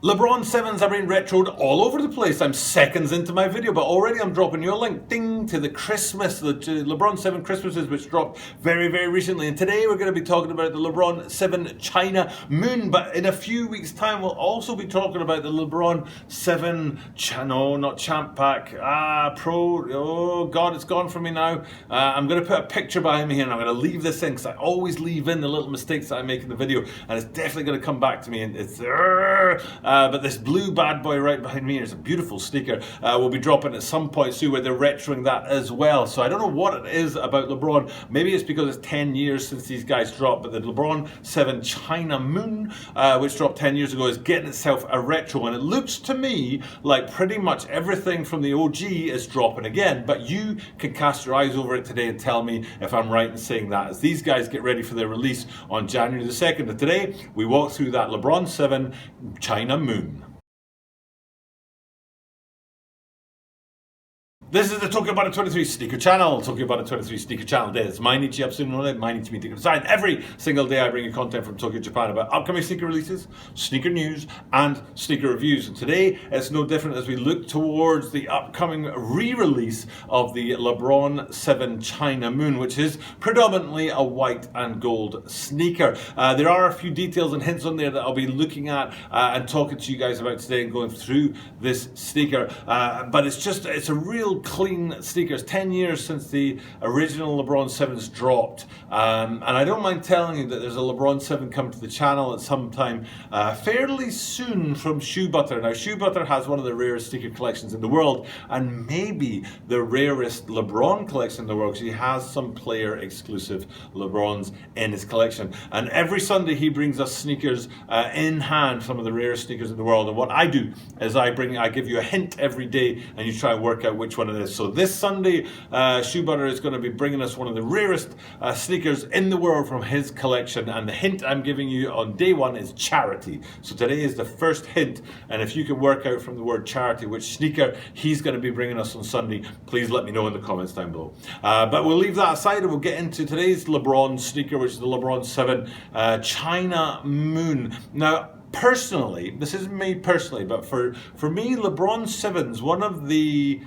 LeBron 7s are being retroed all over the place. I'm seconds into my video, but already I'm dropping you a link, ding, to the LeBron 7 Christmases, which dropped very, very recently. And today we're going to be talking about the LeBron 7 China Moon. But in a few weeks' time, we'll also be talking about the LeBron 7 not Champ Pack, Pro. Oh God, it's gone from me now. I'm going to put a picture behind me here, and I'm going to leave this in because I always leave in the little mistakes that I make in the video, and it's definitely going to come back to me. And it's but this blue bad boy right behind me is a beautiful sneaker. We'll be dropping at some point soon where they're retroing that as well. So I don't know what it is about LeBron. Maybe it's because it's 10 years since these guys dropped, but the LeBron 7 China Moon, which dropped 10 years ago, is getting itself a retro. And it looks to me like pretty much everything from the OG is dropping again. But you can cast your eyes over it today and tell me if I'm right in saying that, as these guys get ready for their release on January the 2nd. And today we walk through that LeBron 7 China Moon. This is the Tokyo About It 23 Sneaker Channel. Tokyo About It 23 Sneaker Channelです。毎日アップするので毎日見てください。Every single day I bring you content from Tokyo, Japan about upcoming sneaker releases, sneaker news, and sneaker reviews. And today it's no different as we look towards the upcoming re-release of the LeBron 7 China Moon, which is predominantly a white and gold sneaker. There are a few details and hints on there that I'll be looking at and talking to you guys about today and going through this sneaker. But it's a real clean sneakers. 10 years since the original LeBron 7s dropped, and I don't mind telling you that there's a LeBron 7 coming to the channel at some time fairly soon from Shoe Butter. Now Shoe Butter has one of the rarest sneaker collections in the world, and maybe the rarest LeBron collection in the world, because he has some player exclusive LeBrons in his collection. And every Sunday he brings us sneakers in hand, some of the rarest sneakers in the world. And what I do is I give you a hint every day, and you try and work out which one it is. So this Sunday, Shoe Butter is going to be bringing us one of the rarest sneakers in the world from his collection, and the hint I'm giving you on day one is charity. So today is the first hint, and if you can work out from the word charity which sneaker he's going to be bringing us on Sunday, please let me know in the comments down below. But we'll leave that aside and we'll get into today's LeBron sneaker, which is the LeBron 7 China Moon. Now, personally, this isn't me personally, but for me, LeBron 7's one of the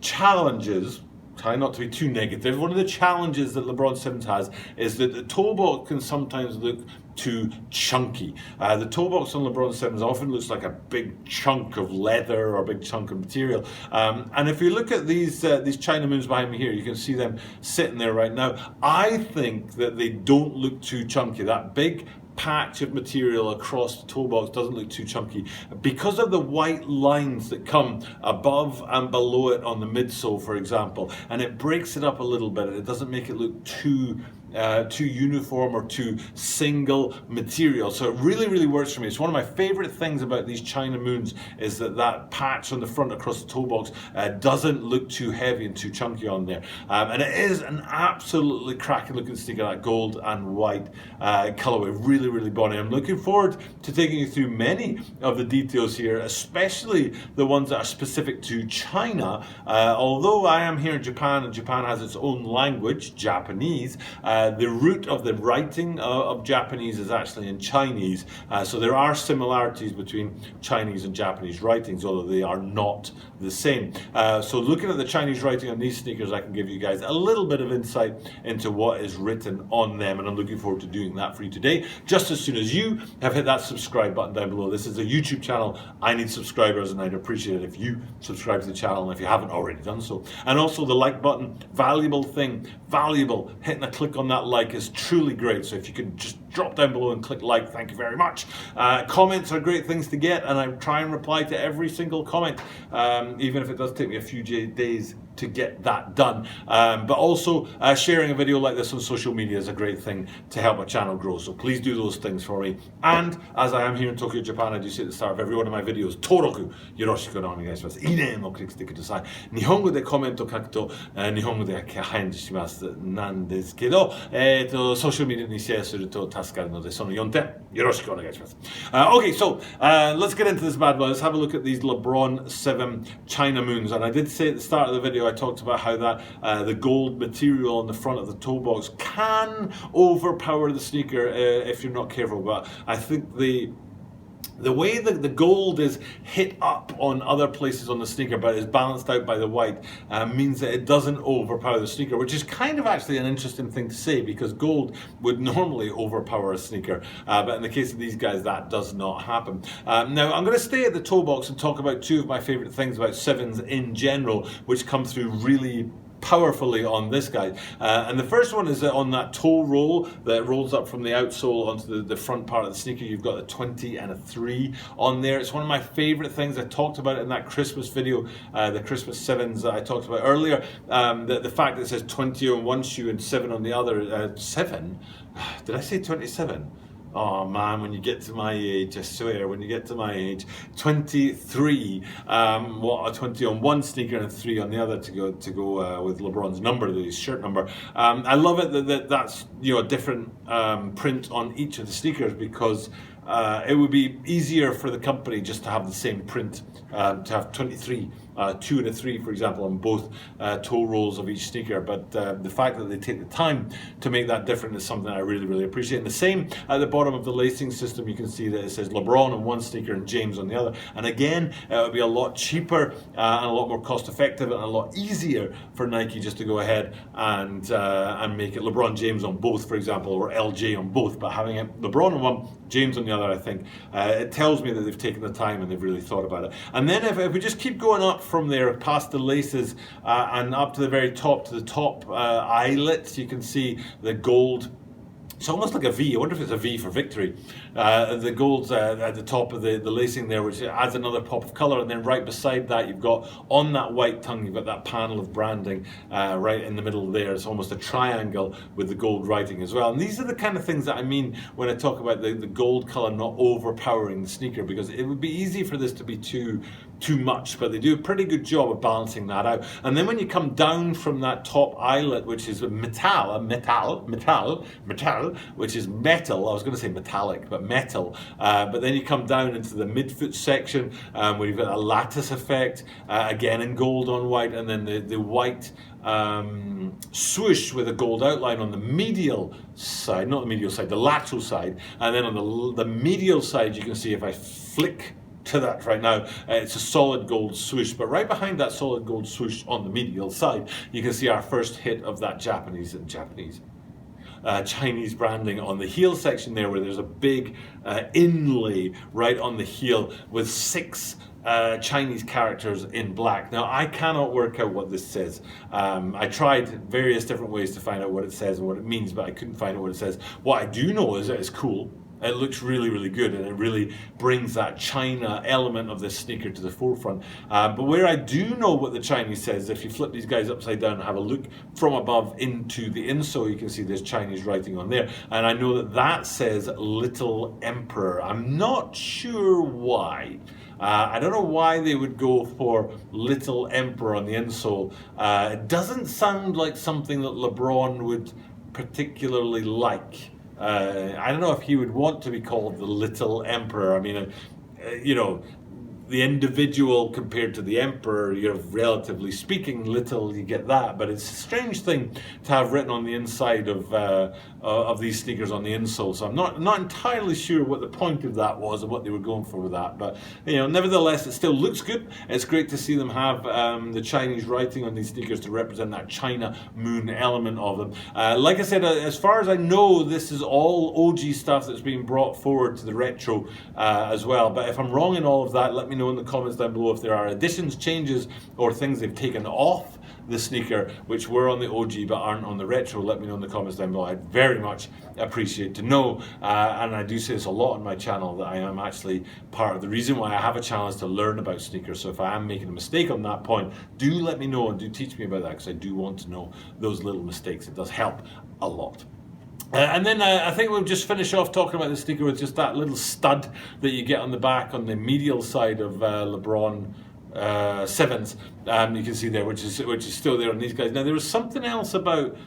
challenges, try not to be too negative, one of the challenges that LeBron 7 has is that the toe box can sometimes look too chunky. The toe box on LeBron 7s often looks like a big chunk of leather or a big chunk of material. And if you look at these China Moons behind me here, you can see them sitting there right now. I think that they don't look too chunky. That big patch of material across the toe box doesn't look too chunky because of the white lines that come above and below it on the midsole, for example, and it breaks it up a little bit. It doesn't make it look too uniform or too single material. So it really, really works for me. It's one of my favorite things about these China Moons is that patch on the front across the toe box doesn't look too heavy and too chunky on there. And it is an absolutely cracking looking sneaker, that gold and white colorway. Really, really bonny. I'm looking forward to taking you through many of the details here, especially the ones that are specific to China. Although I am here in Japan and Japan has its own language, Japanese, the root of the writing of Japanese is actually in Chinese. So there are similarities between Chinese and Japanese writings, although they are not the same. So looking at the Chinese writing on these sneakers, I can give you guys a little bit of insight into what is written on them, and I'm looking forward to doing that for you today. Just as soon as you have hit that subscribe button down below. This is a YouTube channel. I need subscribers, and I'd appreciate it if you subscribe to the channel if you haven't already done so. And also the like button, valuable thing, valuable. Hitting a click on that like is truly great. So if you could just drop down below and click like, thank you very much. Comments are great things to get, and I try and reply to every single comment, even if it does take me a few days to get that done. But also sharing a video like this on social media is a great thing to help my channel grow. So please do those things for me. And as I am here in Tokyo, Japan, I do say at the start of every one of my videos, Toroku, yoroshiku o onegaishimasu. Inen o clickしてください。日本語でコメント書くと、日本語で返事しますなんですけど、ソーシャルメディアにシェアすると助かるので、その4点よろしくお願いします。Okay, so let's get into this bad boy. Let's have a look at these LeBron 7 China Moons. And I did say at the start of the video, I talked about how that the gold material on the front of the toe box can overpower the sneaker if you're not careful. But I think the way that the gold is hit up on other places on the sneaker but is balanced out by the white means that it doesn't overpower the sneaker, which is kind of actually an interesting thing to say, because gold would normally overpower a sneaker, but in the case of these guys that does not happen. Now I'm going to stay at the toe box and talk about two of my favourite things about 7s in general, which come through really powerfully on this guy, and the first one is on that toe roll that rolls up from the outsole onto the front part of the sneaker. You've got a 20 and a 3 on there. It's one of my favorite things. I talked about it in that Christmas video, the Christmas 7s that I talked about earlier. The fact that it says 20 on one shoe and 7 on the other. 7? Did I say 27? Oh man, when you get to my age, I swear, when you get to my age, 23, 20 on one sneaker and 3 on the other to go with LeBron's number, his shirt number. I love it that's a different print on each of the sneakers, because it would be easier for the company just to have the same print, to have 23, 2 and a 3, for example, on both toe rolls of each sneaker. But the fact that they take the time to make that different is something I really, really appreciate. And the same at the bottom of the lacing system, you can see that it says LeBron on one sneaker and James on the other. And again, it would be a lot cheaper and a lot more cost effective and a lot easier for Nike just to go ahead and make it LeBron James on both, for example, or LJ on both. But having it LeBron on one, James on the other, I think it tells me that they've taken the time and they've really thought about it. And then if we just keep going up from there past the laces and up to the very top, to the top eyelets, you can see the gold. It's almost like a V. I wonder if it's a V for victory. The gold's at the top of the lacing there, which adds another pop of colour. And then right beside that, you've got, on that white tongue, you've got that panel of branding right in the middle there. It's almost a triangle with the gold writing as well. And these are the kind of things that I mean when I talk about the gold colour not overpowering the sneaker, because it would be easy for this to be too much, but they do a pretty good job of balancing that out. And then when you come down from that top eyelet, which is metal, which is metal, I was going to say metallic, but metal, but then you come down into the midfoot section where you've got a lattice effect, again in gold on white, and then the white swoosh with a gold outline on the medial side, not the medial side, the lateral side, and then on the medial side you can see, if I flick to that right now, it's a solid gold swoosh, but right behind that solid gold swoosh on the medial side, you can see our first hit of that Chinese branding on the heel section there, where there's a big inlay right on the heel with 6 Chinese characters in black. Now, I cannot work out what this says. I tried various different ways to find out what it says and what it means, but I couldn't find out what it says. What I do know is that it's cool. It looks really, really good, and it really brings that China element of this sneaker to the forefront. But where I do know what the Chinese says, if you flip these guys upside down and have a look from above into the insole, you can see there's Chinese writing on there. And I know that says Little Emperor. I'm not sure why. I don't know why they would go for Little Emperor on the insole. It doesn't sound like something that LeBron would particularly like. I don't know if he would want to be called the Little Emperor. I mean, the individual compared to the emperor, relatively speaking, little, you get that. But it's a strange thing to have written on the inside of these sneakers on the insole. So I'm not entirely sure what the point of that was and what they were going for with that. But nevertheless, it still looks good. It's great to see them have the Chinese writing on these sneakers to represent that China moon element of them. Like I said, as far as I know, this is all OG stuff that's being brought forward to the retro as well. But if I'm wrong in all of that, let me know in the comments down below if there are additions, changes, or things they've taken off the sneaker which were on the OG but aren't on the retro. Let me know in the comments down below. I'd very much appreciate to know, and I do say this a lot on my channel, that I am actually part of the reason why I have a channel is to learn about sneakers. So if I am making a mistake on that point, do let me know and do teach me about that, because I do want to know those little mistakes. It does help a lot. And then I think we'll just finish off talking about the sneaker with just that little stud that you get on the back on the medial side of LeBron 7s. You can see there, which is still there on these guys. Now there was something else about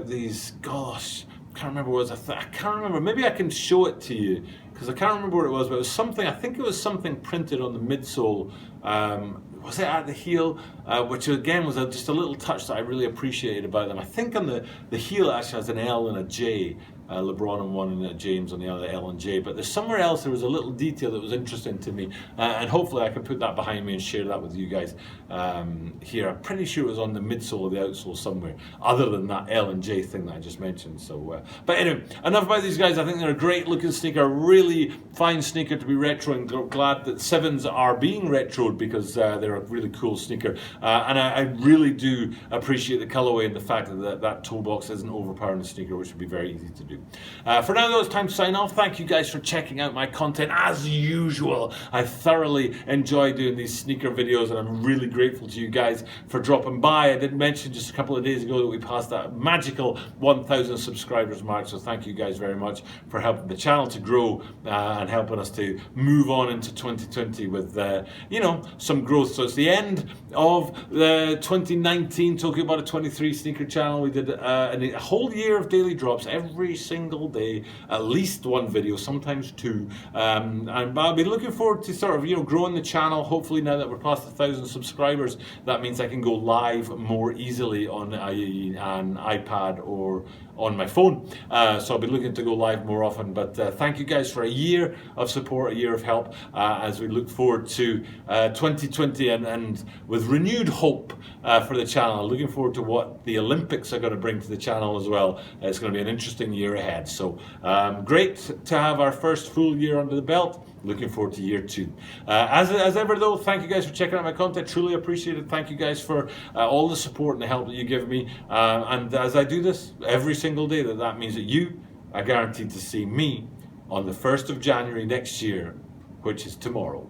these. Gosh, I can't remember what it was. I can't remember. Maybe I can show it to you, because I can't remember what it was. But it was something. I think it was something printed on the midsole was it at the heel, which again was just a little touch that I really appreciated about them. I think on the heel it actually has an L and a J. LeBron on one and James on the other, L and J. But there's somewhere else there was a little detail that was interesting to me, and hopefully I can put that behind me and share that with you guys here. I'm pretty sure it was on the midsole or the outsole somewhere, other than that L and J thing that I just mentioned. So, but anyway, enough about these guys. I think they're a great looking sneaker, really fine sneaker to be retro, and glad that 7s are being retroed because they're a really cool sneaker. And I really do appreciate the colorway and the fact that toe box isn't overpowering the sneaker, which would be very easy to do. For now though, it's time to sign off. Thank you guys for checking out my content as usual. I thoroughly enjoy doing these sneaker videos, and I'm really grateful to you guys for dropping by. I did mention just a couple of days ago that we passed that magical 1,000 subscribers mark, so thank you guys very much for helping the channel to grow and helping us to move on into 2020 with you know, some growth. So it's the end of the 2019 Talking About a 23 sneaker channel. We did a whole year of daily drops every single day, at least one video, sometimes two, and I'll be looking forward to sort of, you know, growing the channel. Hopefully now that we're past 1,000 subscribers, that means I can go live more easily on an iPad or on my phone, so I'll be looking to go live more often. But thank you guys for a year of support, a year of help, as we look forward to 2020 and with renewed hope for the channel. Looking forward to what the Olympics are going to bring to the channel as well. It's going to be an interesting year ahead. So great to have our first full year under the belt. Looking forward to year 2. As ever though, thank you guys for checking out my content. Truly appreciate it. Thank you guys for all the support and the help that you give me. And as I do this every single day, that means that you are guaranteed to see me on the 1st of January next year, which is tomorrow.